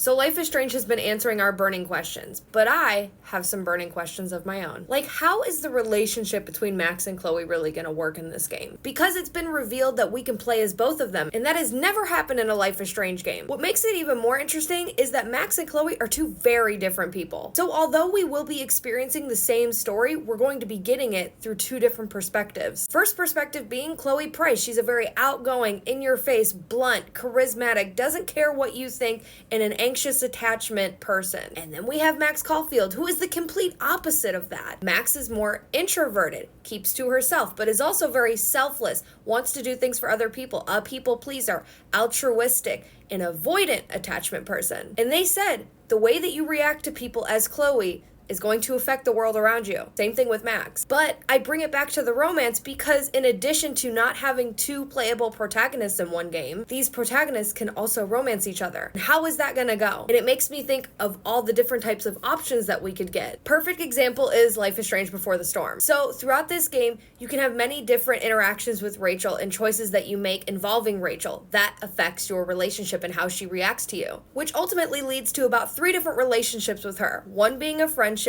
So Life is Strange has been answering our burning questions, but I have some burning questions of my own. Like, how is the relationship between Max and Chloe really gonna work in this game? Because it's been revealed that we can play as both of them, and that has never happened in a Life is Strange game. What makes it even more interesting is that Max and Chloe are two very different people. So although we will be experiencing the same story, we're going to be getting it through two different perspectives. First perspective being Chloe Price. She's a very outgoing, in-your-face, blunt, charismatic, doesn't care what you think, and an anxious attachment person. And then we have Max Caulfield, who is the complete opposite of that. Max is more introverted, keeps to herself, but is also very selfless, wants to do things for other people, a people pleaser, altruistic, an avoidant attachment person. And they said the way that you react to people as Chloe is going to affect the world around you. Same thing with Max. But I bring it back to the romance because in addition to not having two playable protagonists in one game, these protagonists can also romance each other. How is that gonna go? And it makes me think of all the different types of options that we could get. Perfect example is Life is Strange Before the Storm. So throughout this game, you can have many different interactions with Rachel and choices that you make involving Rachel. That affects your relationship and how she reacts to you, which ultimately leads to about 3 different relationships with her. One being a friendship,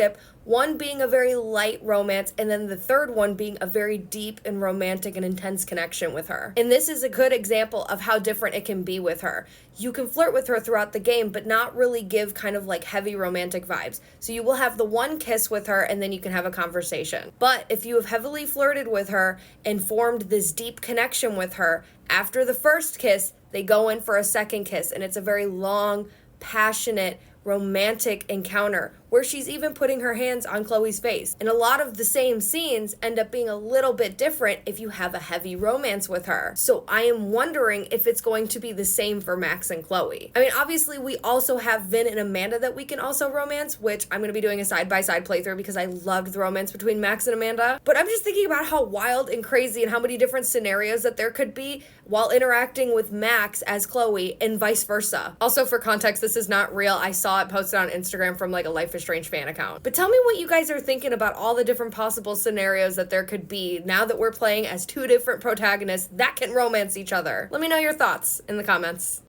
one being a very light romance, and then the third one being a very deep and romantic and intense connection with her. And this is a good example of how different it can be with her. You can flirt with her throughout the game, but not really give kind of like heavy romantic vibes. So you will have the one kiss with her, and then you can have a conversation. But if you have heavily flirted with her and formed this deep connection with her, after the first kiss, they go in for a second kiss, and it's a very long, passionate, romantic encounter where she's even putting her hands on Chloe's face. And a lot of the same scenes end up being a little bit different if you have a heavy romance with her. So I am wondering if it's going to be the same for Max and Chloe. I mean, obviously we also have Vin and Amanda that we can also romance, which I'm going to be doing a side-by-side playthrough because I loved the romance between Max and Amanda. But I'm just thinking about how wild and crazy and how many different scenarios that there could be while interacting with Max as Chloe and vice versa. Also, for context, this is not real. I saw it posted on Instagram from like a Life is Strange fan account. But tell me what you guys are thinking about all the different possible scenarios that there could be now that we're playing as two different protagonists that can romance each other. Let me know your thoughts in the comments.